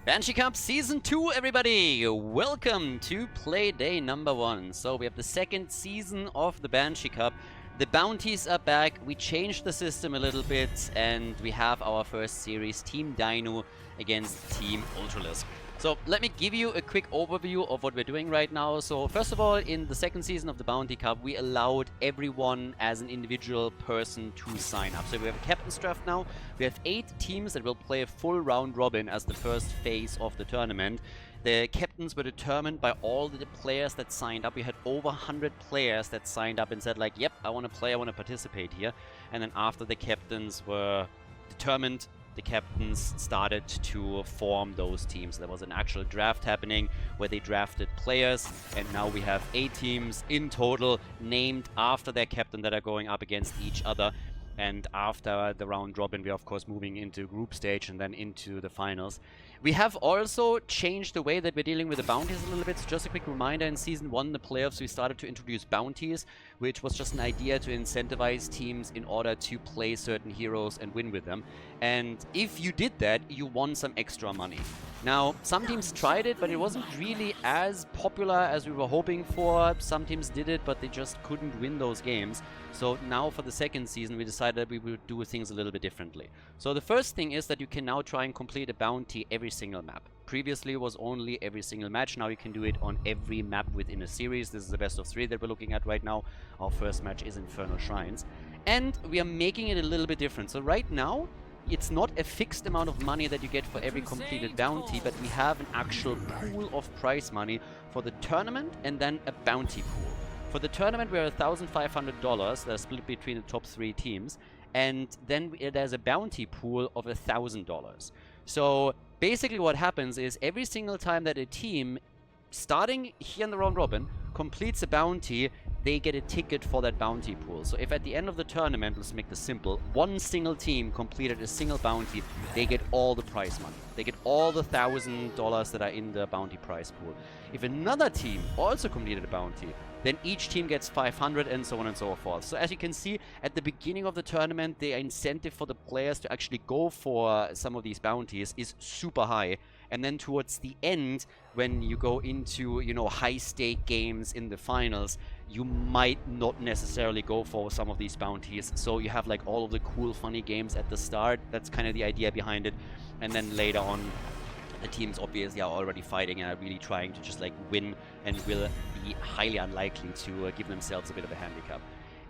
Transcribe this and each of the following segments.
Banshee Cup Season 2, everybody! Welcome to play day number 1. So we have the second season of the Banshee Cup. The bounties are back, we changed the system a little bit, and we have our first series, Team Dynouh against Team Ultralisk. So let me give you a quick overview of what we're doing right now. So first of all, in the second season of the Bounty Cup, we allowed everyone as an individual person to sign up. So we have a captain's draft now. We have 8 teams that will play a full round robin as the first phase of the tournament. The captains were determined by all the players that signed up. We had over 100 players that signed up and said like, yep, I want to play, I want to participate here. And then after the captains were determined, the captains started to form those teams. There was an actual draft happening where they drafted players, and now we have 8 teams in total named after their captain that are going up against each other. And after the round robin, we're of course moving into group stage and then into the finals. We have also changed the way that we're dealing with the bounties a little bit. So just a quick reminder, in Season 1, the playoffs, we started to introduce bounties, which was just an idea to incentivize teams in order to play certain heroes and win with them. And if you did that, you won some extra money. Now, some teams tried it, but it wasn't really as popular as we were hoping for. Some teams did it, but they just couldn't win those games. So now for the second season, we decided that we will do things a little bit differently. So the first thing is that you can now try and complete a bounty every single map. Previously it was only every single match. Now you can do it on every map within a series. This is the best of 3 that we're looking at right now. Our first match is Infernal Shrines. And we are making it a little bit different. So right now, it's not a fixed amount of money that you get for every completed bounty, but we have an actual pool of prize money for the tournament and then a bounty pool. For the tournament, we're $1,500 that are split between the top 3 teams, and then there's a bounty pool of $1,000. So basically what happens is every single time that a team, starting here in the round robin, completes a bounty, they get a ticket for that bounty pool. So if at the end of the tournament, let's make this simple, one single team completed a single bounty, they get all the prize money. They get all the $1,000 that are in the bounty prize pool. If another team also completed a bounty, then each team gets 500 and so on and so forth. So as you can see, at the beginning of the tournament, the incentive for the players to actually go for some of these bounties is super high. And then towards the end, when you go into, you know, high-stake games in the finals, you might not necessarily go for some of these bounties. So you have like all of the cool, funny games at the start. That's kind of the idea behind it. And then later on, the teams obviously are already fighting and are really trying to just like win, and will be highly unlikely to give themselves a bit of a handicap.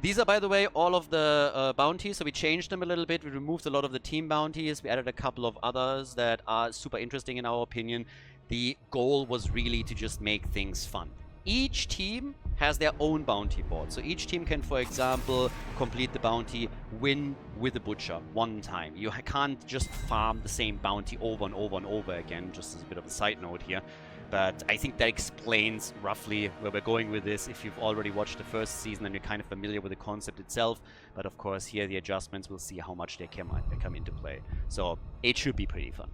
These are, by the way, all of the bounties, so we changed them a little bit. We removed a lot of the team bounties. We added a couple of others that are super interesting in our opinion. The goal was really to just make things fun. Each team has their own bounty board. So each team can, for example, complete the bounty, win with a butcher one time. You can't just farm the same bounty over and over and over again, just as a bit of a side note here. But I think that explains roughly where we're going with this. If you've already watched the first season, then you're kind of familiar with the concept itself. But of course, here the adjustments, we'll see how much they come into play. So it should be pretty fun.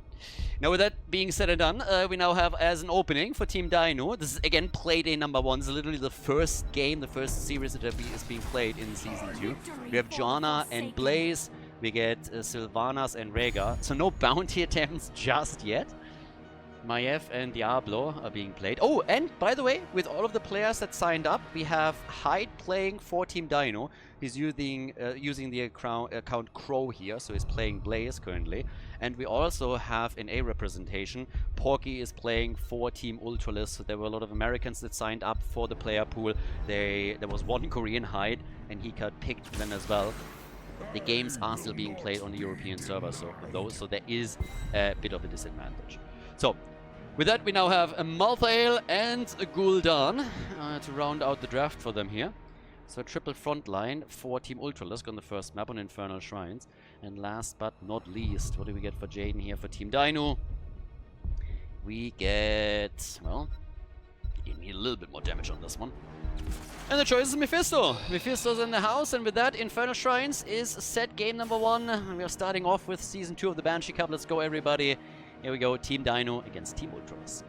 Now, with that being said and done, we now have as an opening for Team Dynouh. This is again Playday number 1. This is literally the first game, the first series that is being played in Season 2. We have Joanna and Blaze. We get Sylvanas and Rhaegar. So no bounty attempts just yet. Maiev and Diablo are being played. Oh, and by the way, with all of the players that signed up, we have Hyde playing for Team Dynouh. He's using the account Crow here, so he's playing Blaze currently. And we also have an A representation. Porky is playing for Team Ultralisk, so there were a lot of Americans that signed up for the player pool. There was one Korean Hyde, and he got picked then as well. The games are still being played on the European server, so there is a bit of a disadvantage. So, with that, we now have a Malthael and a Gul'dan to round out the draft for them here. So, triple front line for Team Ultralisk on the first map on Infernal Shrines. And last but not least, what do we get for Jaden here for Team Dynouh? We get, well, you need a little bit more damage on this one. And the choice is Mephisto. Mephisto's in the house, and with that, Infernal Shrines is set game number 1. We are starting off with Season 2 of the Banshee Cup. Let's go, everybody. Here we go, Team Dynouh against Team Ultralisk.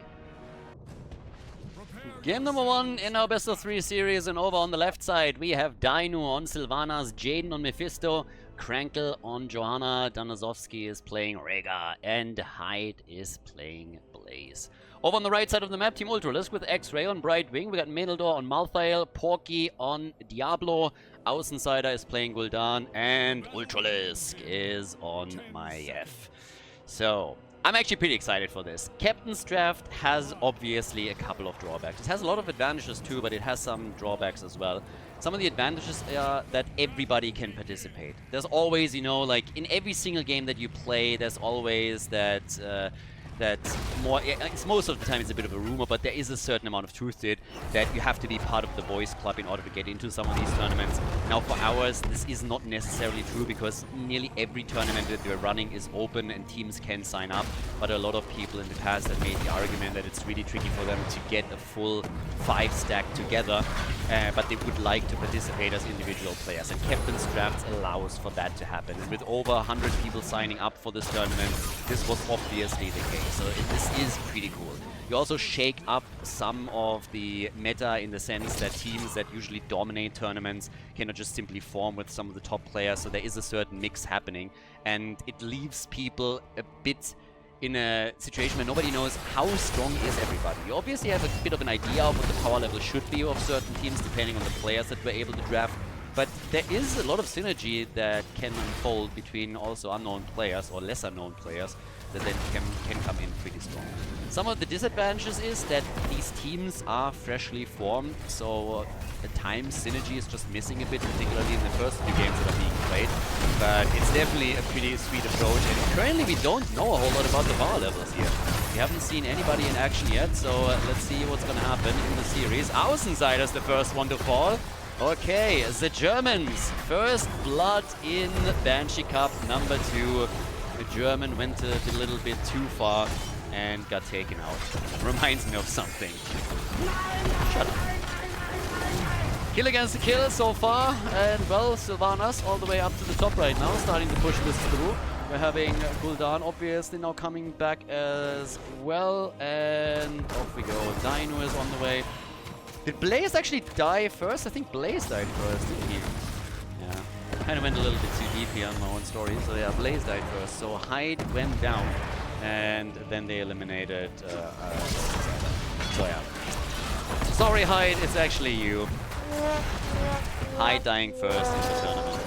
Game number 1 in our best of 3 series, and over on the left side we have Dynouh on Sylvanas, Jaden on Mephisto, Krankel on Johanna, Danozovsky is playing Rega, and Hyde is playing Blaze. Over on the right side of the map, Team Ultralisk with X-Ray on Brightwing. We got Meneldor on Malthael, Porky on Diablo, Außensider is playing Gul'dan, and Ultralisk is on Maiev. So, I'm actually pretty excited for this. Captain's Draft has obviously a couple of drawbacks. It has a lot of advantages too, but it has some drawbacks as well. Some of the advantages are that everybody can participate. There's always, you know, like in every single game that you play, there's always that most of the time it's a bit of a rumor, but there is a certain amount of truth to it, that you have to be part of the boys club in order to get into some of these tournaments. Now for ours, this is not necessarily true, because nearly every tournament that we're running is open and teams can sign up, but a lot of people in the past have made the argument that it's really tricky for them to get a full 5-stack together, but they would like to participate as individual players, and Captain's Drafts allows for that to happen. And with over 100 people signing up for this tournament, this was obviously the case. So this is pretty cool. You also shake up some of the meta in the sense that teams that usually dominate tournaments cannot just simply form with some of the top players, so there is a certain mix happening, and it leaves people a bit in a situation where nobody knows how strong is everybody. You obviously have a bit of an idea of what the power level should be of certain teams depending on the players that we're able to draft, but there is a lot of synergy that can unfold between also unknown players or lesser known players that then can come in pretty strong. Some of the disadvantages is that these teams are freshly formed, so at times synergy is just missing a bit, particularly in the first few games that are being played. But it's definitely a pretty sweet approach, and currently we don't know a whole lot about the power levels here. We haven't seen anybody in action yet, so let's see what's gonna happen in the series. Außensider's the first one to fall. Okay, the Germans, first blood in Banshee Cup number 2. The German went a little bit too far and got taken out. Reminds me of something. Shut up. Kill against the kill so far, and well, Sylvanas all the way up to the top right now, starting to push this through. We're having Gul'dan obviously now coming back as well, and off we go. Dynouh is on the way. Did Blaze actually die first? I think Blaze died first, didn't he? Yeah. Kind of went a little bit too deep here on my own story. So yeah, Blaze died first. So Hyde went down, and then they eliminated so yeah. Sorry Hyde, it's actually you. Hyde dying first in the tournament.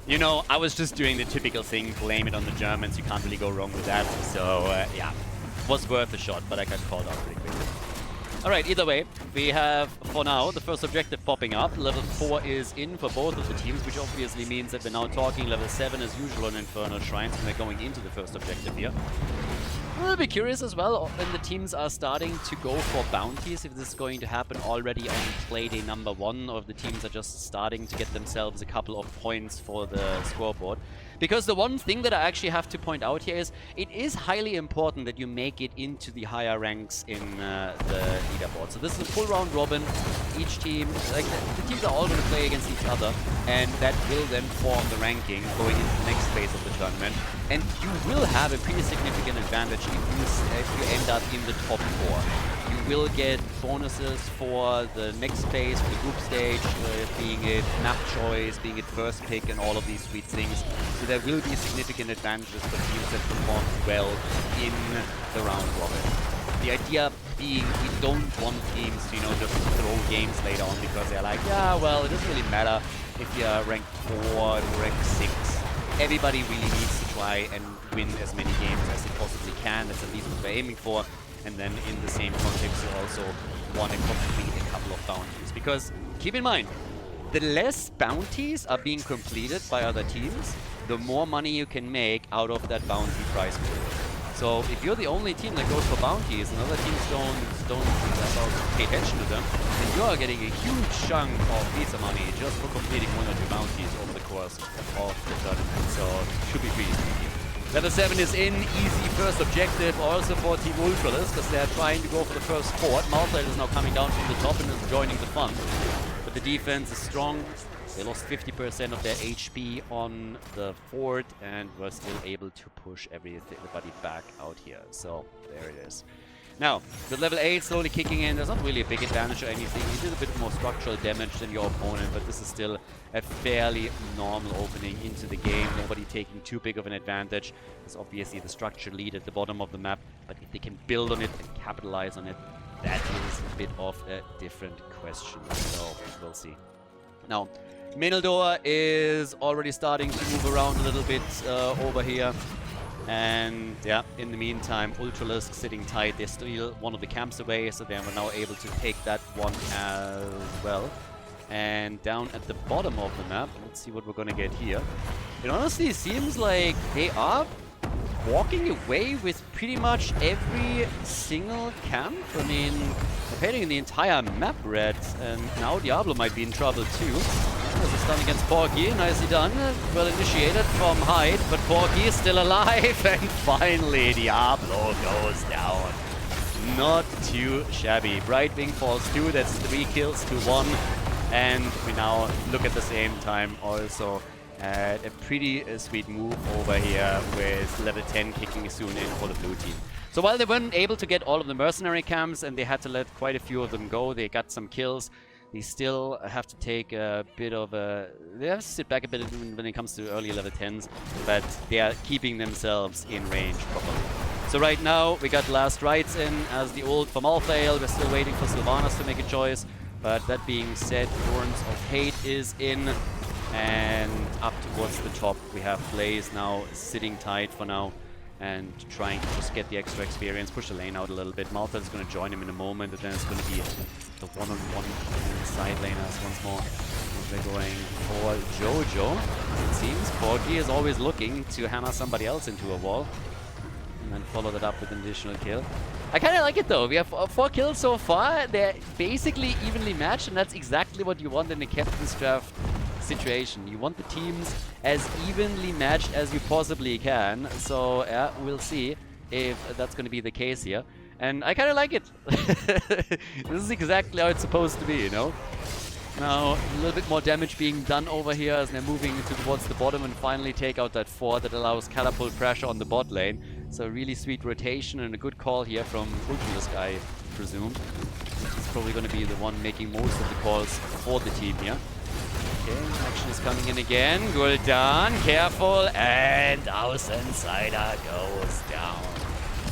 You know, I was just doing the typical thing, blame it on the Germans. You can't really go wrong with that. So yeah, was worth a shot, but I got called out pretty quickly. Alright, either way, we have, for now, the first objective popping up. Level 4 is in for both of the teams, which obviously means that we're now talking level 7 as usual on Infernal Shrines, and we're going into the first objective here. I'll be curious as well when the teams are starting to go for bounties, if this is going to happen already on Playday number 1, or if the teams are just starting to get themselves a couple of points for the scoreboard. Because the one thing that I actually have to point out here is, it is highly important that you make it into the higher ranks in the leaderboard. So this is a full round robin. Each team, like the teams are all going to play against each other, and that will then form the ranking going into the next phase of the tournament. And you will have a pretty significant advantage if you end up in the top 4. You will get bonuses for the next phase, for the group stage, being it map choice, being it first pick, and all of these sweet things. So there will be significant advantages for teams that perform well in the round robin. The idea being, we don't want teams to, you know, just throw games later on because they're like, yeah, well, it doesn't really matter if you're ranked 4 or ranked 6. Everybody really needs to try and win as many games as they possibly can. That's at least what we're aiming for. And then in the same context, you also want to complete a couple of bounties. Because keep in mind, the less bounties are being completed by other teams, the more money you can make out of that bounty prize pool. So if you're the only team that goes for bounties and other teams don't pay attention to them, then you are getting a huge chunk of pizza money just for completing 1 or 2 bounties over the course of the tournament. So it should be pretty easy. Level 7 is in, easy first objective also for Team Ultralisk, because they're trying to go for the first fort. Malthael is now coming down from the top and is joining the fun. But the defense is strong. They lost 50% of their HP on the fort and were still able to push everybody back out here. So there it is. Now, with level 8 slowly kicking in, there's not really a big advantage or anything. He did a bit more structural damage than your opponent, but this is still a fairly normal opening into the game. Nobody taking too big of an advantage. There's obviously the structure lead at the bottom of the map, but if they can build on it and capitalize on it, that is a bit of a different question. So, we'll see. Now, Khaldor is already starting to move around a little bit over here. And yeah, in the meantime, Ultralisk sitting tight. They're still one of the camps away, so they are now able to take that one as well. And down at the bottom of the map, let's see what we're gonna get here. It honestly seems like they are walking away with pretty much every single camp. I mean, they're painting the entire map red, and now Diablo might be in trouble too. There's a stun against Porky, nicely done. Well initiated from Hyde, but Porky is still alive, and finally Diablo goes down. Not too shabby. Brightwing falls 2, that's 3 kills to 1, and we now look at the same time also at a pretty sweet move over here with level 10 kicking soon in for the blue team. So while they weren't able to get all of the mercenary camps and they had to let quite a few of them go, they got some kills. They still have to take a bit of a... They have to sit back a bit when it comes to early level 10s, but they are keeping themselves in range properly. So right now, we got last rites in as the ult from Alphael. We're still waiting for Sylvanas to make a choice. But that being said, Thorns of Hate is in. And up towards the top, we have Blaze now sitting tight for now and trying to just get the extra experience, push the lane out a little bit. Malta is going to join him in a moment, and then it's going to be the one-on-one side laners once more. They're going for Jojo, it seems. Porky is always looking to hammer somebody else into a wall, and then follow that up with an additional kill. I kind of like it though. We have 4 kills so far. They're basically evenly matched, and that's exactly what you want in a captain's draft situation. You want the teams as evenly matched as you possibly can. So yeah, we'll see if that's going to be the case here. And I kind of like it. This is exactly how it's supposed to be, you know? Now, a little bit more damage being done over here as they're moving towards the bottom and finally take out that 4 that allows catapult pressure on the bot lane. So really sweet rotation and a good call here from Ultralisk, I presume. He's probably going to be the one making most of the calls for the team here. Okay, action is coming in again. Gul'dan, careful, and Außenseiter goes down.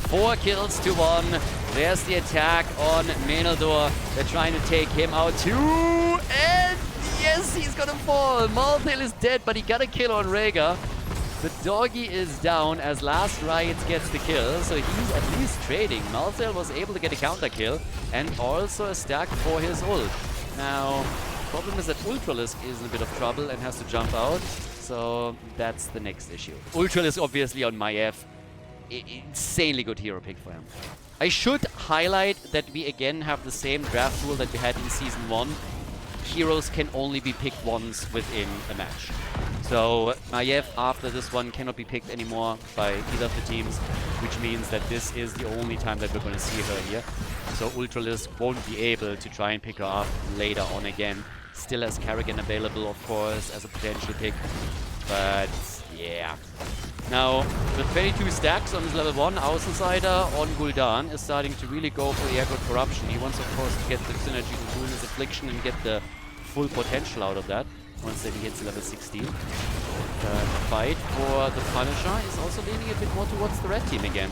4 kills to 1. There's the attack on Khaldor. They're trying to take him out too. And yes, he's gonna fall. Malthael is dead, but he got a kill on Rhaegar. The doggy is down as Last Riots gets the kill, so he's at least trading. Malthael was able to get a counter kill and also a stack for his ult. Now, problem is that Ultralisk is in a bit of trouble and has to jump out, so that's the next issue. Ultralisk obviously on Maiev. Insanely good hero pick for him. I should highlight that we again have the same draft rule that we had in Season 1. Heroes can only be picked once within a match. So Maiev after this one cannot be picked anymore by either of the teams, which means that this is the only time that we're going to see her here. So Ultralisk won't be able to try and pick her up later on again. Still has Kerrigan available, of course, as a potential pick. But yeah. Now, with 22 stacks on his level 1, Außenseiter on Gul'dan is starting to really go for the air code corruption. He wants, of course, to get the synergy with Gul'dan's affliction and get the full potential out of that once that he hits level 16. The fight for the Punisher is also leaning a bit more towards the red team again.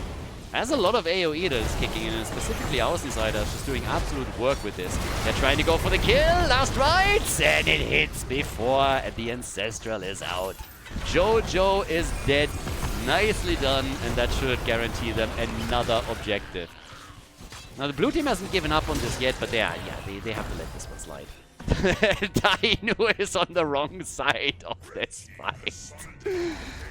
There's a lot of AoE that is kicking in, and specifically Außenseiter is just doing absolute work with this. They're trying to go for the kill, last rites, and it hits before the Ancestral is out. Jojo is dead. Nicely done, and that should guarantee them another objective. Now the blue team hasn't given up on this yet, but they have to let this one slide. Dynouh is on the wrong side of this fight.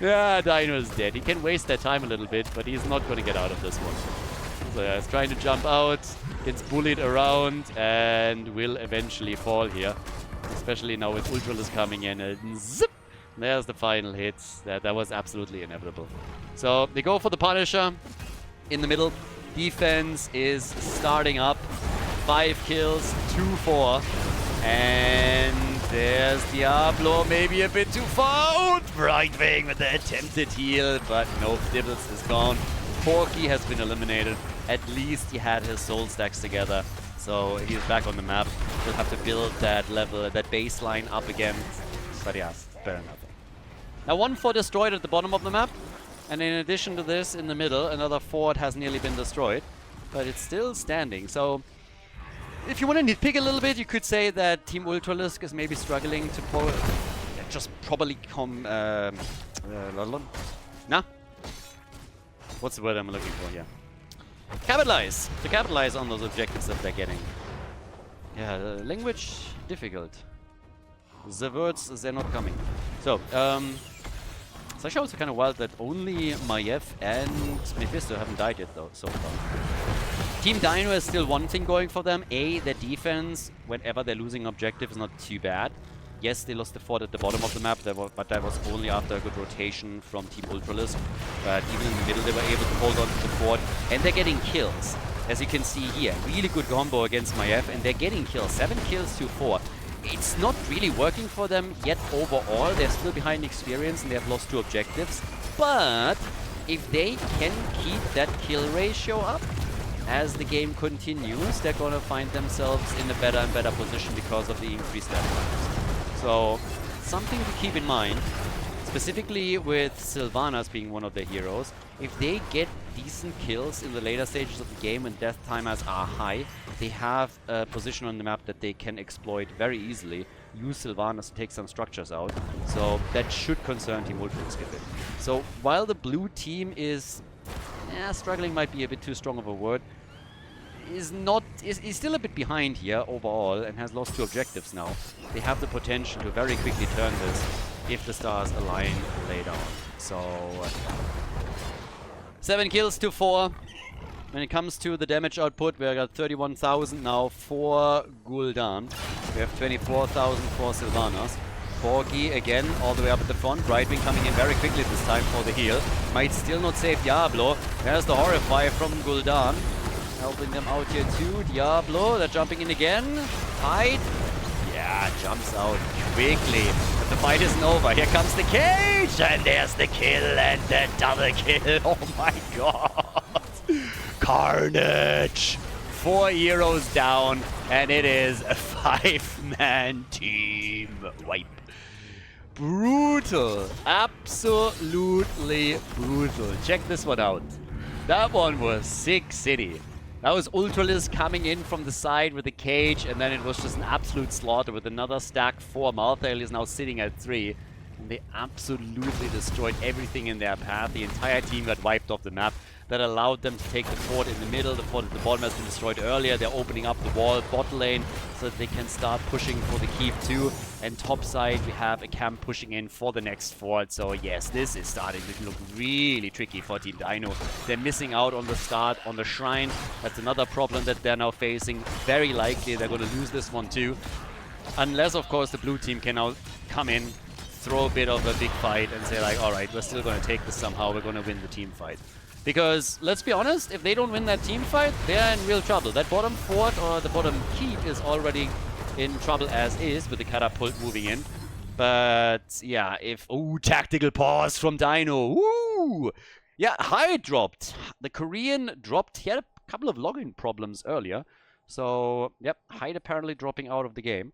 Yeah, Dynouh is dead. He can waste that time a little bit, but he's not going to get out of this one. So yeah, he's trying to jump out, gets bullied around, and will eventually fall here. Especially now with Ultralisk coming in, and zip! There's the final hit. That was absolutely inevitable. So they go for the Punisher in the middle. Defense is starting up. 5 kills, 2-4. And there's Diablo, maybe a bit too far out. Brightwing with the attempted heal, but no, Dibbles is gone. Porky has been eliminated. at least he had his soul stacks together. So he's back on the map. He'll have to build that level, that baseline up again. But yeah, better than nothing. Now 1 fort destroyed at the bottom of the map. And in addition to this, in the middle, another fort has nearly been destroyed. But it's still standing. So if you want to nitpick a little bit, you could say that Team Ultralisk is maybe struggling to just probably come... nah? What's the word I'm looking for here? Capitalize! To capitalize on those objectives that they're getting. Yeah, the language difficult. The words, they're not coming. So, it's actually also kind of wild that only Maiev and Mephisto haven't died yet, though, so far. Team Dynouh has still one thing going for them. A, their defense, whenever they're losing objectives, is not too bad. Yes, they lost the fort at the bottom of the map, but that was only after a good rotation from Team Ultralisk. But even in the middle, they were able to hold on to the fort. And they're getting kills, as you can see here. Really good combo against Maiev, and they're getting kills. 7 kills to 4. It's not really working for them yet overall. They're still behind experience, and they have lost 2 objectives. But if they can keep that kill ratio up, as the game continues, they're going to find themselves in a better and better position because of the increased damage. So, something to keep in mind, specifically with Sylvanas being one of their heroes. If they get decent kills in the later stages of the game when death timers are high, they have a position on the map that they can exploit very easily. Use Sylvanas to take some structures out. So, that should concern Team Ultralisk a bit. So, while the blue team is... struggling might be a bit too strong of a word. Is still a bit behind here overall and has lost 2 objectives now. They have the potential to very quickly turn this if the stars align later on. So 7 kills to 4. When it comes to the damage output, we got 31,000 now for Gul'dan. We have 24,000 for Sylvanas. Porgy again all the way up at the front. Brightwing coming in very quickly this time for the heal. Might still not save Diablo. There's the Horrify from Gul'dan. Helping them out here too. Diablo, they're jumping in again. Fight. Yeah, jumps out quickly. But the fight isn't over. Here comes the cage. And there's the kill and the double kill. Oh my god. Carnage. 4 heroes down. And it is a 5-man team wipe. Brutal. Absolutely brutal. Check this one out. That one was sick city. That was Ultralisk coming in from the side with the cage, and then it was just an absolute slaughter with another stack 4. Malthael is now sitting at 3. And they absolutely destroyed everything in their path. The entire team got wiped off the map. That allowed them to take the fort in the middle. The fort at the bottom has been destroyed earlier. They're opening up the wall, bot lane, so that they can start pushing for the keep too. And top side, we have a camp pushing in for the next fort. So yes, this is starting to look really tricky for Team Dynouh. They're missing out on the start on the shrine. That's another problem that they're now facing. Very likely they're going to lose this one too. Unless, of course, the blue team can now come in, throw a bit of a big fight and say like, alright, we're still going to take this somehow. We're going to win the team fight. Because, let's be honest, if they don't win that team fight, they're in real trouble. That bottom fort or the bottom keep is already in trouble as is with the catapult moving in. But, yeah, if... Ooh, tactical pause from Dynouh. Woo! Yeah, Hyde dropped. The Korean dropped. He had a couple of logging problems earlier. So, yep, Hyde apparently dropping out of the game.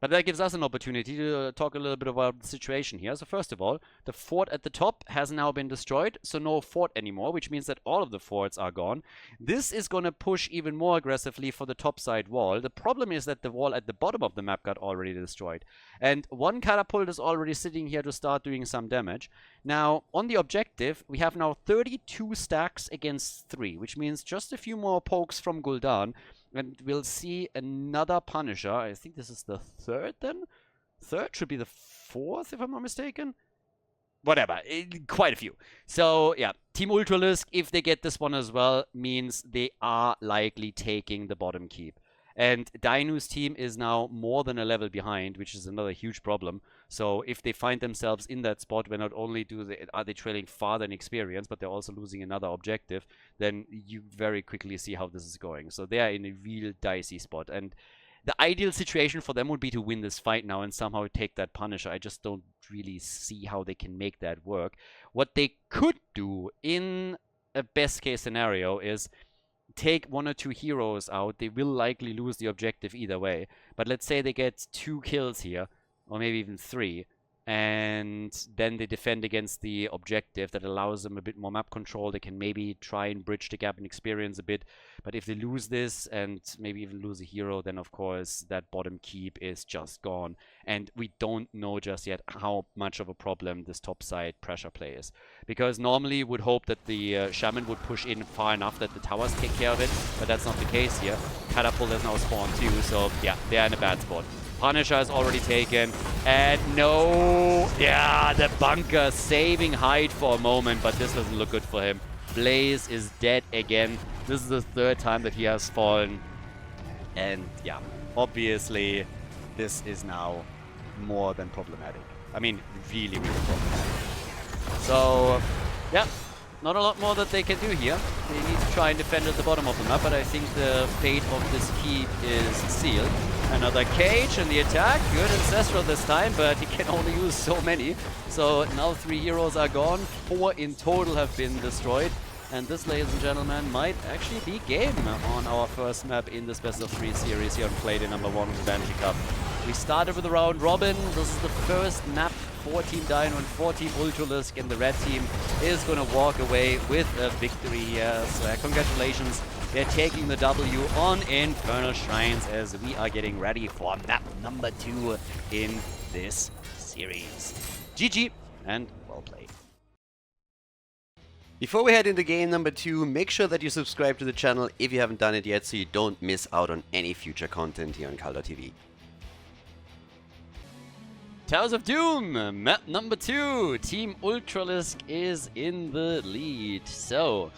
But that gives us an opportunity to talk a little bit about the situation here. So first of all, the fort at the top has now been destroyed, so no fort anymore, which means that all of the forts are gone. This is going to push even more aggressively for the top side wall. The problem is that the wall at the bottom of the map got already destroyed. And 1 catapult is already sitting here to start doing some damage. Now, on the objective, we have now 32 stacks against 3, which means just a few more pokes from Gul'dan. And we'll see another Punisher. I think this is the 3rd then? 3rd should be the 4th, if I'm not mistaken. Whatever. Quite a few. So, yeah. Team Ultralisk, if they get this one as well, means they are likely taking the bottom keep. And Dynouh's team is now more than a level behind, which is another huge problem. So if they find themselves in that spot where not only are they trailing farther in experience, but they're also losing another objective, then you very quickly see how this is going. So they are in a real dicey spot. And the ideal situation for them would be to win this fight now and somehow take that Punisher. I just don't really see how they can make that work. What they could do in a best case scenario is take 1 or 2 heroes out, they will likely lose the objective either way. But let's say they get 2 kills here, or maybe even 3, and then they defend against the objective. That allows them a bit more map control. They can maybe try and bridge the gap in experience a bit. But if they lose this and maybe even lose a hero, then of course that bottom keep is just gone. And we don't know just yet how much of a problem this top side pressure play is. Because normally you would hope that the Shaman would push in far enough that the towers take care of it, but that's not the case here. Catapult has now spawned too, so yeah, they're in a bad spot. Punisher is already taken, and no, yeah, the bunker saving Hyde for a moment, but this doesn't look good for him. Blaze is dead again. This is the 3rd time that he has fallen, and yeah, obviously this is now more than problematic. I mean, really, really problematic. So, yeah, not a lot more that they can do here. They need to try and defend at the bottom of the map, but I think the fate of this keep is sealed. Another cage in the attack. Good Ancestral this time, but he can only use so many. So now 3 heroes are gone. 4 in total have been destroyed. And this, ladies and gentlemen, might actually be game on our first map in this best of 3 series here on Playday number 1 of the Banshee Cup. We started with a round robin. This is the first map for Team Dynouh and for Team Ultralisk, and the red team is going to walk away with a victory here. So congratulations. They're taking the W on Infernal Shrines as we are getting ready for map number 2 in this series. GG and well played. Before we head into game number 2, make sure that you subscribe to the channel if you haven't done it yet so you don't miss out on any future content here on Khaldor TV. Towers of Doom, map number 2. Team Ultralisk is in the lead. So,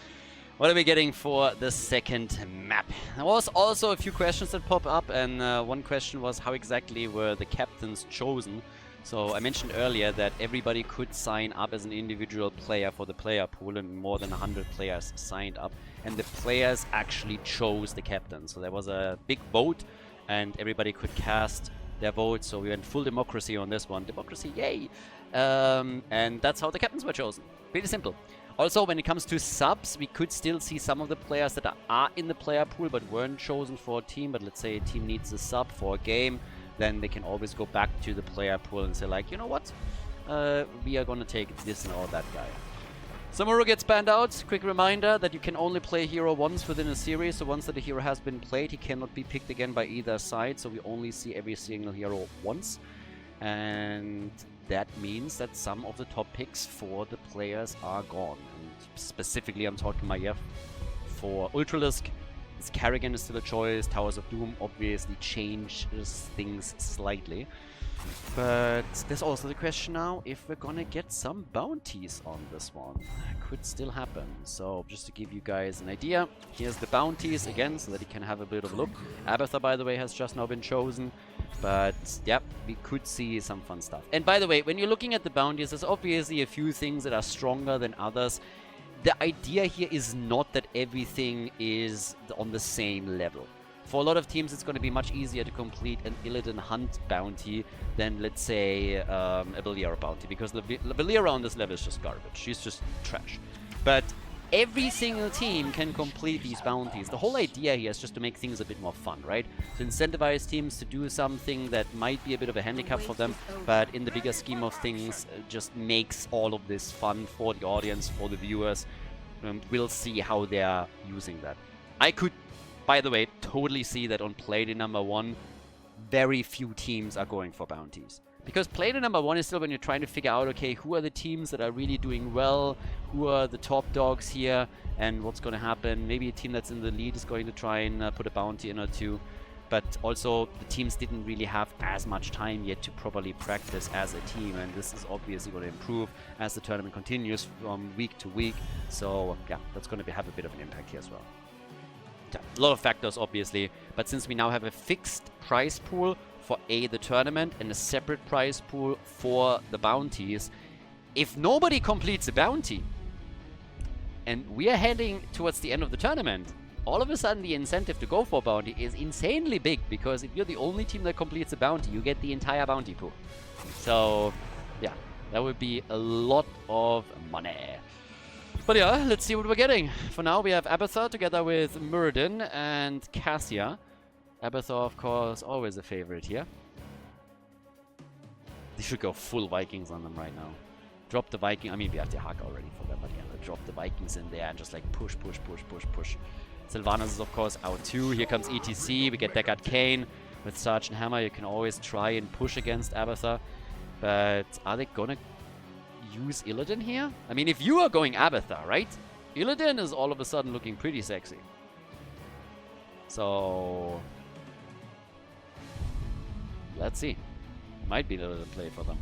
what are we getting for the second map? There was also a few questions that pop up, and one question was how exactly were the captains chosen? So I mentioned earlier that everybody could sign up as an individual player for the player pool, and more than 100 players signed up, and the players actually chose the captain. So there was a big vote and everybody could cast their vote, so we went full democracy on this one. Democracy, yay! And that's how the captains were chosen. Pretty simple. Also, when it comes to subs, we could still see some of the players that are in the player pool but weren't chosen for a team. But let's say a team needs a sub for a game, then they can always go back to the player pool and say like, you know what? We are gonna take this or that guy. Samuro gets banned out. Quick reminder that you can only play a hero once within a series. So once that a hero has been played, he cannot be picked again by either side. So we only see every single hero once. And that means that some of the top picks for the players are gone. And specifically, I'm talking Maiev for Ultralisk. Kerrigan is still a choice. Towers of Doom obviously changes things slightly. But there's also the question now if we're gonna get some bounties on this one. Could still happen. So just to give you guys an idea, here's the bounties again so that you can have a bit of a look. Abathur, by the way, has just now been chosen. But yep, we could see some fun stuff. And by the way, when you're looking at the bounties, there's obviously a few things that are stronger than others. The idea here is not that everything is on the same level. For a lot of teams, it's going to be much easier to complete an Illidan Hunt bounty than, let's say, a Valiera bounty, because the Valiera on this level is just garbage. She's just trash. But every single team can complete these bounties. The whole idea here is just to make things a bit more fun, right? To incentivize teams to do something that might be a bit of a handicap for them, but in the bigger scheme of things, just makes all of this fun for the audience, for the viewers. We'll see how they're using that. I could, by the way, totally see that on Playday number 1, very few teams are going for bounties. Because Playday number 1 is still when you're trying to figure out, okay, who are the teams that are really doing well, who are the top dogs here, and what's going to happen. Maybe a team that's in the lead is going to try and put a bounty in or two. But also, the teams didn't really have as much time yet to properly practice as a team, and this is obviously going to improve as the tournament continues from week to week. So, yeah, that's going to have a bit of an impact here as well. A lot of factors, obviously, but since we now have a fixed prize pool for the tournament and a separate prize pool for the bounties, if nobody completes a bounty and we are heading towards the end of the tournament, all of a sudden the incentive to go for bounty is insanely big, because if you're the only team that completes a bounty, you get the entire bounty pool. So yeah, that would be a lot of money. But yeah, let's see what we're getting. For now, we have Abathar together with Muradin and Cassia. Abathar, of course, always a favorite here. They should go full Vikings on them right now. Drop the Viking. I mean, we have the Haka already for them, but yeah, drop the Vikings in there and just like push. Sylvanas is, of course, out too. Here comes ETC. We get Deckard Cain. With Sergeant Hammer, you can always try and push against Abathar. But are they gonna use Illidan here? I mean, if you are going Abathar, right? Illidan is all of a sudden looking pretty sexy. So let's see. Might be the Illidan play for them.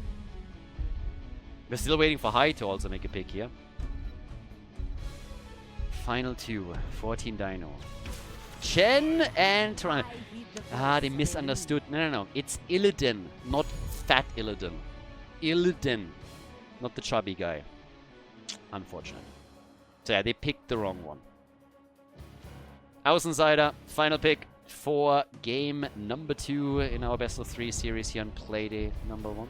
We're still waiting for High to also make a pick here. Final two. 14 Dynouh. Chen and Toronto. Ah, they misunderstood. No. It's Illidan, not Fat Illidan. Illidan. Not the chubby guy. Unfortunate. So yeah, they picked the wrong one. Außenseiter, final pick for game number 2 in our best of 3 series here on Playday number 1.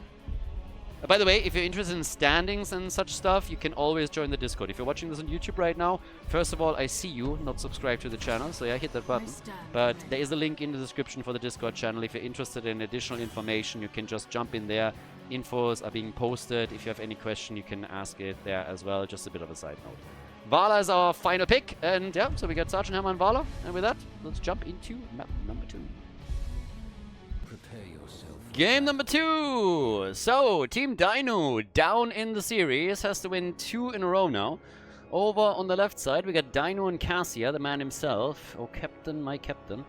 By the way, if you're interested in standings and such stuff, you can always join the Discord. If you're watching this on YouTube right now, first of all, I see you not subscribed to the channel, so yeah, hit that button. But there is a link in the description for the Discord channel. If you're interested in additional information, you can just jump in there. Infos are being posted. If you have any question, you can ask it there as well. Just a bit of a side note. Vala is our final pick, and yeah, so we got Sergeant Hammer and Vala. And with that, let's jump into map number 2. Game number 2! So, Team Dynouh, down in the series, has to win 2 in a row now. Over on the left side, we got Dynouh and Cassia, the man himself. Oh, captain, my captain.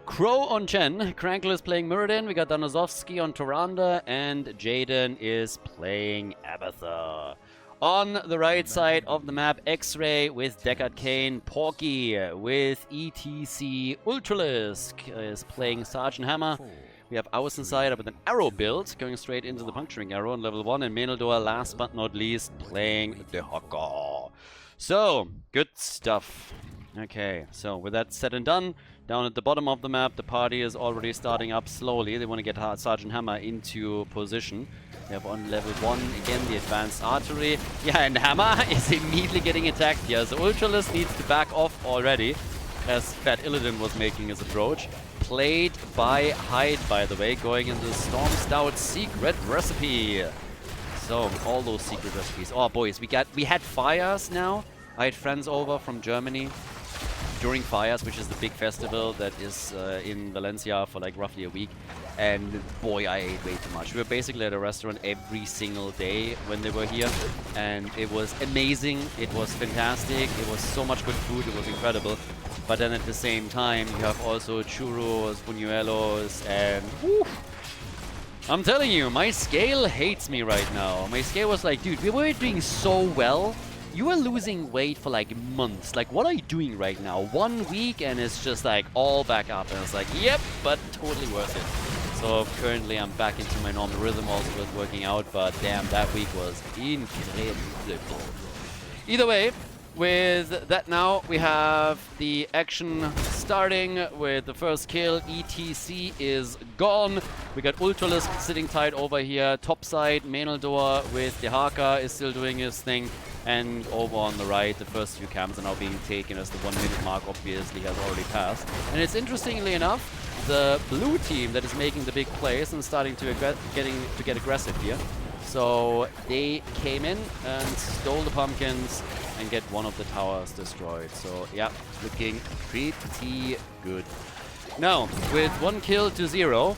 Crow on Chen, Krankle is playing Muradin, we got Danozovsky on Tyrande, and Jaden is playing Abathar. On the right side of the map, X-Ray with Deckard Cain, Porky with ETC, Ultralisk is playing Sergeant Hammer. We have Außenseiter with an arrow build, going straight into the puncturing arrow on level 1, and Menildor, last but not least, playing the Haka. So, good stuff. Okay, so with that said and done, down at the bottom of the map, the party is already starting up slowly. They want to get Sergeant Hammer into position. We have on level 1, again, the advanced archery. Yeah, and Hammer is immediately getting attacked here. So Ultralisk needs to back off already, as Fat Illidan was making his approach. Played by Hyde, by the way, going in the Storm Stout secret recipe. So, all those secret recipes. Oh, boys, we had fires now. I had friends over from Germany during Fires, which is the big festival that is in Valencia for like roughly a week. And boy, I ate way too much. We were basically at a restaurant every single day when they were here. And it was amazing. It was fantastic. It was so much good food. It was incredible. But then at the same time, you have also churros, buñuelos, and woo, I'm telling you, my scale hates me right now. My scale was like, dude, we were doing so well. You are losing weight for like months. Like, what are you doing right now? 1 week and it's just like all back up. And it's like, yep, but totally worth it. So currently I'm back into my normal rhythm also with working out. But damn, that week was incredible. Either way, with that now, we have the action starting with the first kill. ETC is gone. We got Ultralisk sitting tight over here. Top side, Menildor with the Haka is still doing his thing. And over on the right, the first few camps are now being taken as the 1 minute mark obviously has already passed. And it's interestingly enough, the blue team that is making the big plays and starting to get aggressive here. So they came in and stole the pumpkins and get one of the towers destroyed. So yeah, looking pretty good. Now, with 1 kill to 0,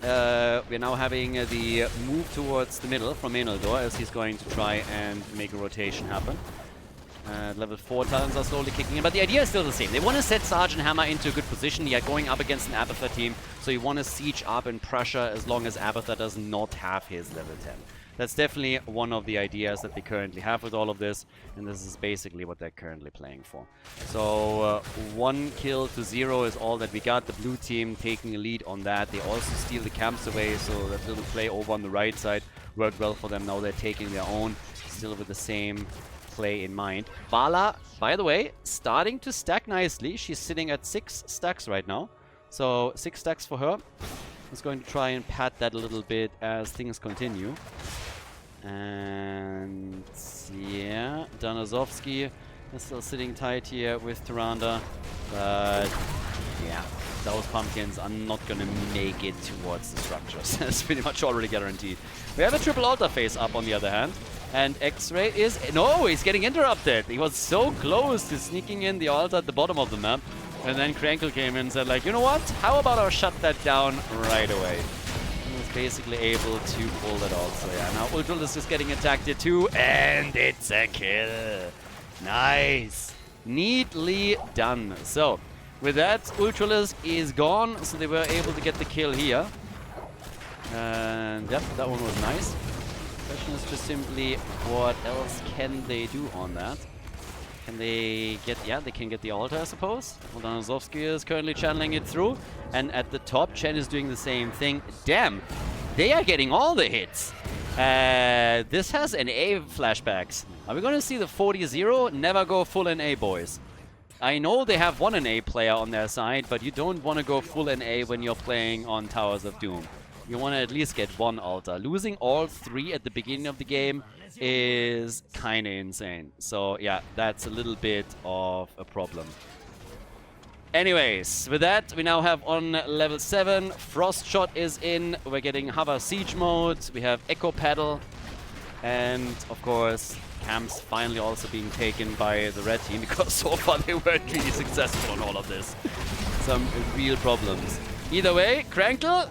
we're now having the move towards the middle from Menildor as he's going to try and make a rotation happen. Level 4 talents are slowly kicking in, but the idea is still the same. They want to set Sergeant Hammer into a good position. They are going up against an Abathar team, so you want to siege up and pressure as long as Abathar does not have his level 10. That's definitely one of the ideas that they currently have with all of this, and this is basically what they're currently playing for. So 1 kill to 0 is all that we got. The blue team taking a lead on that. They also steal the camps away, so that little play over on the right side worked well for them. Now they're taking their own, still with the same play in mind. Vala, by the way, starting to stack nicely. She's sitting at 6 stacks right now. So 6 stacks for her. Is going to try and pad that a little bit as things continue. And Yeah, Danozovsky is still sitting tight here with Tyrande, but yeah, those pumpkins are not gonna make it towards the structures. That's pretty much already guaranteed. We have a triple altar phase up on the other hand, and X-Ray is... No, he's getting interrupted! He was so close to sneaking in the altar at the bottom of the map, and then Krankle came in and said like, you know what, how about I shut that down right away? He was basically able to pull that off. So yeah, now Ultralisk is getting attacked here too, and it's a kill! Nice! Neatly done. So, with that, Ultralisk is gone, so they were able to get the kill here. And yep, that one was nice. Question is just simply, what else can they do on that? Can they get... Yeah, they can get the altar, I suppose. Well, Danozovsky is currently channeling it through. And at the top, Chen is doing the same thing. Damn! They are getting all the hits! This has NA flashbacks. Are we going to see the 40-0? Never go full NA, boys. I know they have one NA player on their side, but you don't want to go full NA when you're playing on Towers of Doom. You want to at least get one altar. Losing all three at the beginning of the game is kind of insane. So yeah, that's a little bit of a problem. Anyways, with that, we now have on level 7, Frost Shot is in. We're getting Hover Siege mode. We have Echo Paddle. And of course, camps finally also being taken by the red team, because so far they weren't really successful on all of this. Some real problems. Either way, Krankle,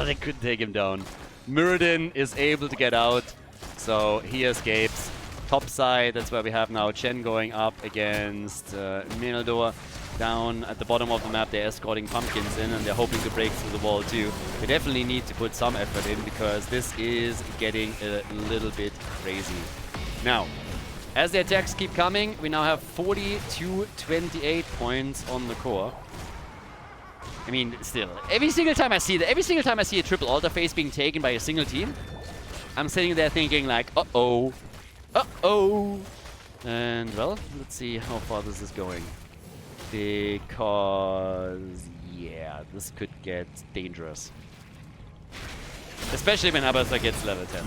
they couldn't take him down. Muradin is able to get out, so he escapes. Top side, that's where we have now Chen going up against Khaldor. Down at the bottom of the map, they're escorting pumpkins in, and they're hoping to break through the wall too. They definitely need to put some effort in, because this is getting a little bit crazy. Now, as the attacks keep coming, we now have 40 to 28 points on the core. I mean, still, every single time I see a triple altar phase being taken by a single team, I'm sitting there thinking like, uh-oh, uh-oh. And well, let's see how far this is going. Because, yeah, this could get dangerous. Especially when Abathur gets level 10.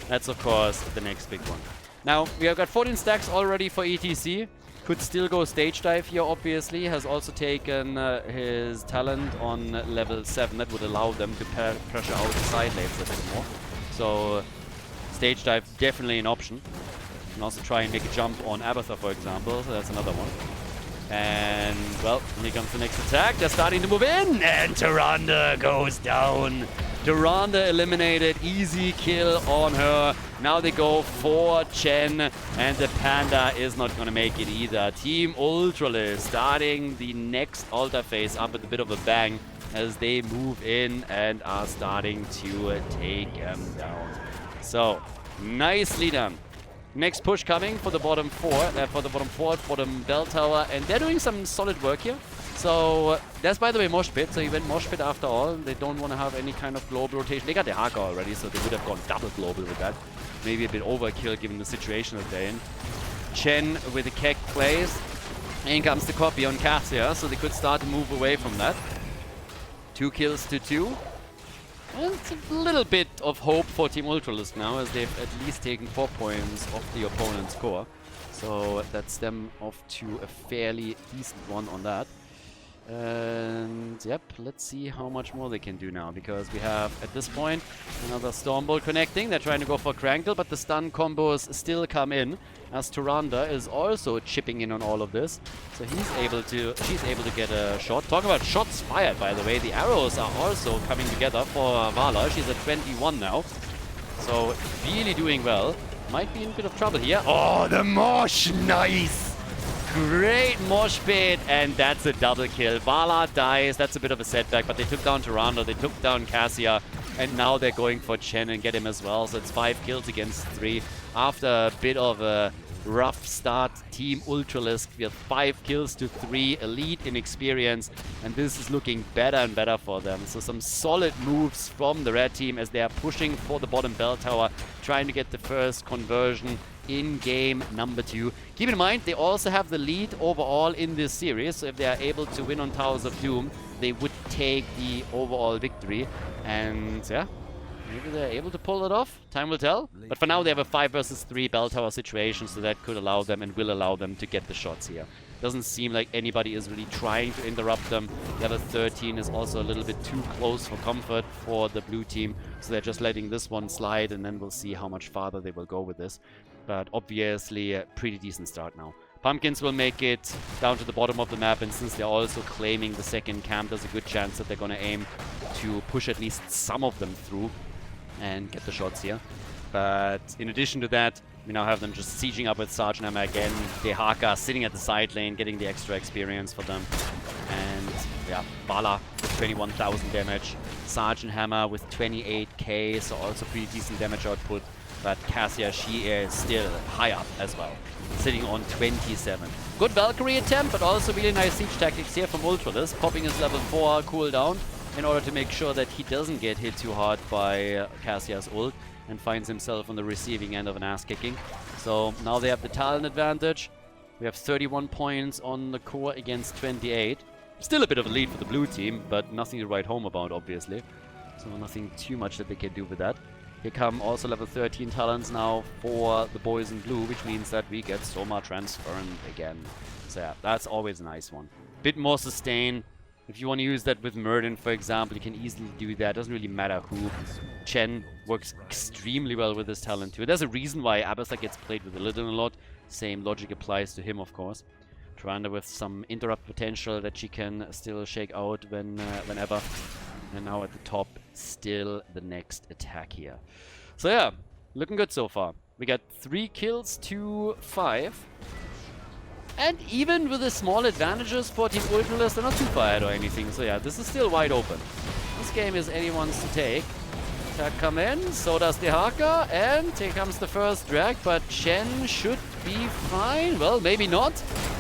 That's, of course, the next big one. Now, we have got 14 stacks already for ETC. Could still go stage dive here, obviously. Has also taken his talent on level 7. That would allow them to pressure out the side lanes a bit more. So, stage dive definitely an option. You can also try and make a jump on Abathur, for example. So that's another one. And, well, here comes the next attack. They're starting to move in, and Tyrande goes down. Tyrande eliminated. Easy kill on her. Now they go for Chen, and the Panda is not going to make it either. Team Ultralisk starting the next altar phase up with a bit of a bang as they move in and are starting to take them down. So, nicely done. Next push coming for the bottom bottom bell tower, and they're doing some solid work here. So that's, by the way, Mosh Pit. So he went Mosh Pit after all. They don't want to have any kind of global rotation. They got the Haka already, so they would have gone double global with that. Maybe a bit overkill given the situation that they're in. Chen with the Keck plays. In comes the copy on Cassia, so they could start to move away from that. 2 kills to 2. Well, it's a little bit of hope for Team Ultralisk now, as they've at least taken 4 points off the opponent's core. So that's them off to a fairly decent one on that. And yep, let's see how much more they can do now, because we have at this point another Stormbolt connecting. They're trying to go for Krankle, but the stun combos still come in, as Tyrande is also chipping in on all of this. So she's able to get a shot. Talk about shots fired, by the way. The arrows are also coming together for Vala. She's at 21 now, so really doing well. Might be in a bit of trouble here. Oh, the mosh! Nice! Great mosh pit, and that's a double kill. Vala dies. That's a bit of a setback, but they took down Tyrande, they took down Cassia, and now they're going for Chen and get him as well. So it's 5 kills against 3. After a bit of a rough start, Team Ultralisk with 5 kills to 3, elite in experience, and this is looking better and better for them. So some solid moves from the red team as they are pushing for the bottom bell tower, trying to get the first conversion in game number 2. Keep in mind, they also have the lead overall in this series, so if they are able to win on Towers of Doom, they would take the overall victory. And yeah, Maybe they're able to pull it off. Time will tell. But for now, they have a 5 versus 3 bell tower situation, so that could allow them and will allow them to get the shots here. Doesn't seem like anybody is really trying to interrupt them. Level 13 is also a little bit too close for comfort for the blue team, so they're just letting this one slide, and then we'll see how much farther they will go with this. But obviously, a pretty decent start now. Pumpkins will make it down to the bottom of the map, and since they're also claiming the second camp, there's a good chance that they're going to aim to push at least some of them through and get the shots here. But in addition to that, we now have them just sieging up with Sergeant Hammer again. Dehaka sitting at the side lane, getting the extra experience for them. And yeah, Bala with 21,000 damage. Sergeant Hammer with 28k, so also pretty decent damage output. But Cassia, she is still high up as well, sitting on 27. Good Valkyrie attempt, but also really nice siege tactics here from Ultralisk, popping his level 4 cooldown in order to make sure that he doesn't get hit too hard by Cassia's ult and finds himself on the receiving end of an ass-kicking. So now they have the talent advantage. We have 31 points on the core against 28. Still a bit of a lead for the blue team, but nothing to write home about, obviously. So nothing too much that they can do with that. Here come also level 13 talents now for the boys in blue, which means that we get Soma transferred again. So yeah, that's always a nice one. Bit more sustain. If you want to use that with Murden, for example, you can easily do that. Doesn't really matter who. Chen works extremely well with this talent too. There's a reason why Abyssal gets played with Illidan a lot. Same logic applies to him, of course. Tranda with some interrupt potential that she can still shake out whenever. And now at the top, still the next attack here. So yeah, looking good so far. We got 3 kills to 5. And even with the small advantages for Team Ultralisk, they're not too far ahead or anything. So yeah, this is still wide open. This game is anyone's to take. Attack come in, so does the Haka, and here comes the first drag, but Chen should be fine. Well, maybe not.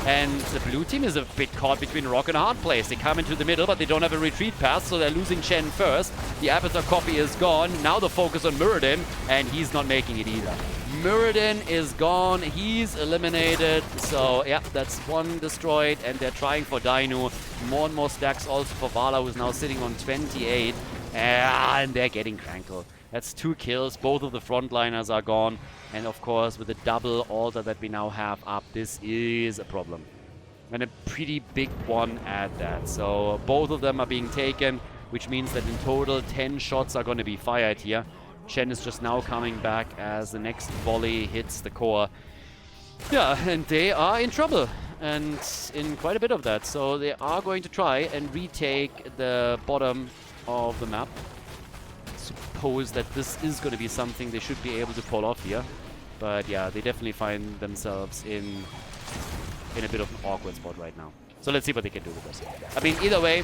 And the blue team is a bit caught between a rock and a hard place. They come into the middle, but they don't have a retreat path, so they're losing Chen first. The Abyssal copy is gone. Now the focus on Muradin, and he's not making it either. Muradin is gone. He's eliminated. So, yeah, that's one destroyed, and they're trying for Dynouh. More and more stacks also for Vala, who's now sitting on 28. And they're getting Crankle. That's 2 kills. Both of the frontliners are gone. And of course, with the double altar that we now have up, this is a problem. And a pretty big one at that. So both of them are being taken, which means that in total 10 shots are going to be fired here. Chen is just now coming back as the next volley hits the core. Yeah, and they are in trouble. And in quite a bit of that. So they are going to try and retake the bottom of the map. Suppose that this is going to be something they should be able to pull off here. But yeah, they definitely find themselves in a bit of an awkward spot right now. So let's see what they can do with this. I mean, either way,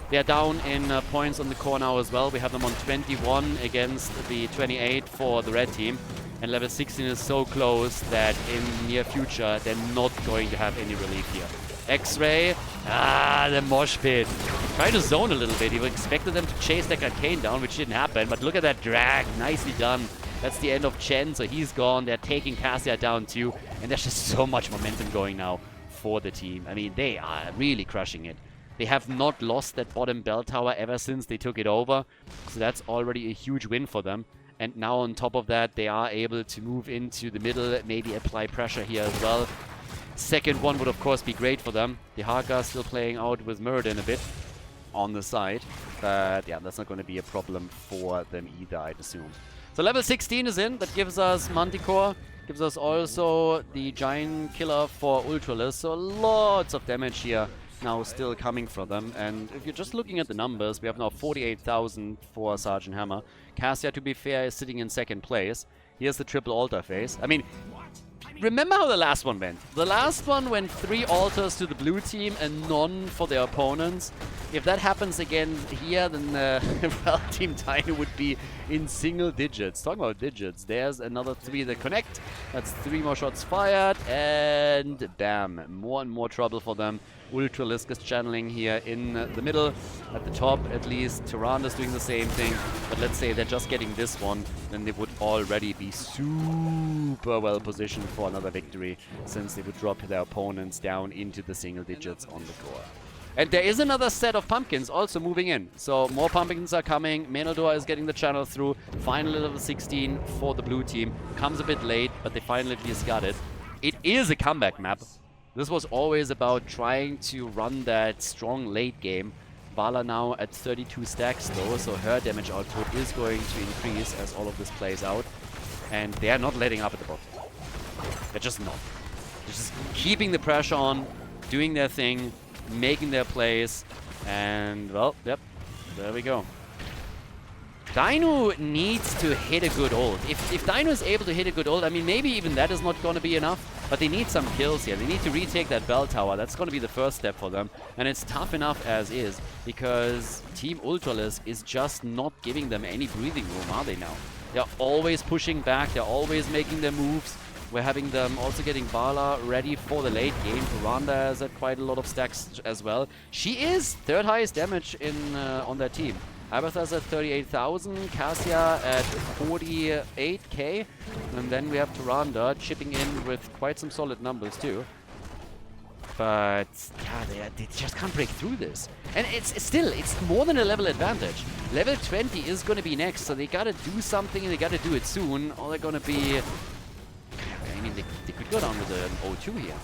they're down in points on the core now as well. We have them on 21 against the 28 for the red team. And level 16 is so close that in near future, they're not going to have any relief here. X-Ray. The mosh pit. Trying to zone a little bit. He expected them to chase that Arcane down, which didn't happen. But look at that drag. Nicely done. That's the end of Chen, so he's gone. They're taking Cassia down too. And there's just so much momentum going now for the team. I mean, they are really crushing it. They have not lost that bottom bell tower ever since they took it over. So that's already a huge win for them. And now on top of that, they are able to move into the middle, maybe apply pressure here as well. Second one would of course be great for them. The Haka still playing out with Muradin a bit on the side. But yeah, that's not going to be a problem for them either, I'd assume. So level 16 is in. That gives us Manticore. Gives us also the Giant Killer for Ultralisk. So lots of damage here now still coming from them. And if you're just looking at the numbers, we have now 48,000 for Sergeant Hammer. Cassia, to be fair, is sitting in second place. Here's the triple altar phase. I mean, remember how the last one went? The last one went 3 altars to the blue team and none for their opponents. If that happens again here, then well, Team Dynouh would be in single digits. Talking about digits, there's another 3 that connect. That's 3 more shots fired, and bam, more and more trouble for them. Ultralisk is channeling here in the middle, at the top at least. Tyranda's doing the same thing, but let's say they're just getting this one, then they would already be super well positioned for another victory, since they would drop their opponents down into the single digits on the core. And there is another set of pumpkins also moving in. So more pumpkins are coming. Menodor is getting the channel through. Finally level 16 for the blue team. Comes a bit late, but they finally at least got it. It is a comeback map. This was always about trying to run that strong late game. Vala now at 32 stacks though, so her damage output is going to increase as all of this plays out. And they're not letting up at the bottom. They're just not. They're just keeping the pressure on, doing their thing, making their plays, and well, yep, there we go. Dynouh needs to hit a good ult. If Dynouh is able to hit a good ult, I mean, maybe even that is not going to be enough, but they need some kills here. They need to retake that bell tower. That's going to be the first step for them, and it's tough enough as is, because Team Ultralisk is just not giving them any breathing room, are they now? They're always pushing back, they're always making their moves. We're having them also getting Vala ready for the late game. Randa has had quite a lot of stacks as well. She is third highest damage in on that team. Abatha's at 38,000, Cassia at 48k, and then we have Tyrande chipping in with quite some solid numbers too. But yeah, they just can't break through this. And it's more than a level advantage. Level 20 is going to be next, so they gotta do something and they gotta do it soon, or they're gonna be... I mean, they could go down with an 0-2 here.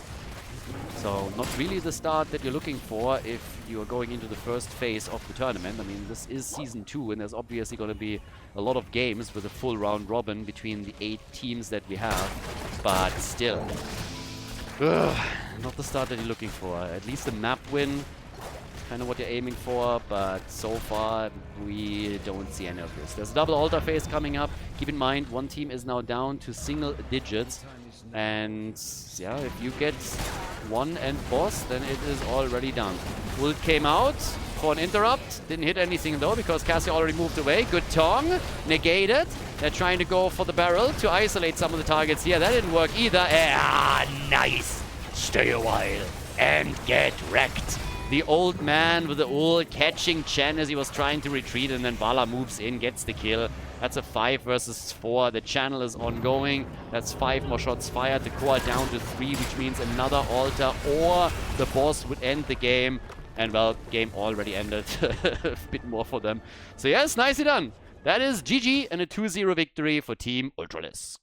So not really the start that you're looking for if you are going into the first phase of the tournament. I mean, this is Season 2, and there's obviously going to be a lot of games with a full round robin between the 8 teams that we have. But still, not the start that you're looking for. At least a map win, kind of what you're aiming for, but so far we don't see any of this. There's a double altar phase coming up. Keep in mind, one team is now down to single digits. And yeah, if you get one end boss, then it is already done. Ult came out for an interrupt. Didn't hit anything though, because Cassia already moved away. Good tong. Negated. They're trying to go for the barrel to isolate some of the targets here. That didn't work either. Nice. Stay a while and get wrecked. The old man with the ult catching Chen as he was trying to retreat, and then Vala moves in, gets the kill. That's a 5 versus 4. The channel is ongoing. That's 5 more shots fired. The core down to 3, which means another altar or the boss would end the game. And well, game already ended. A bit more for them. So yes, nicely done. That is GG and a 2-0 victory for Team Ultralisk.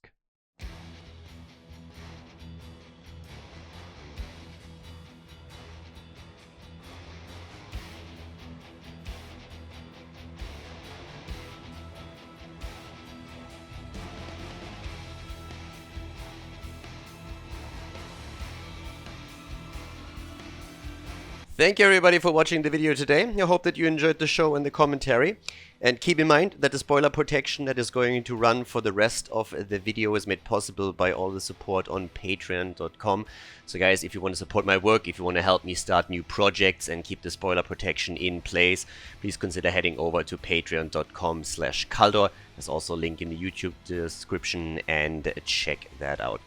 Thank you everybody for watching the video today. I hope that you enjoyed the show and the commentary. And keep in mind that the spoiler protection that is going to run for the rest of the video is made possible by all the support on patreon.com. So guys, if you want to support my work, if you want to help me start new projects and keep the spoiler protection in place, please consider heading over to patreon.com/Khaldor. There's also a link in the YouTube description, and check that out.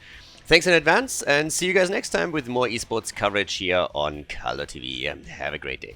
Thanks in advance, and see you guys next time with more esports coverage here on Khaldor TV. Have a great day.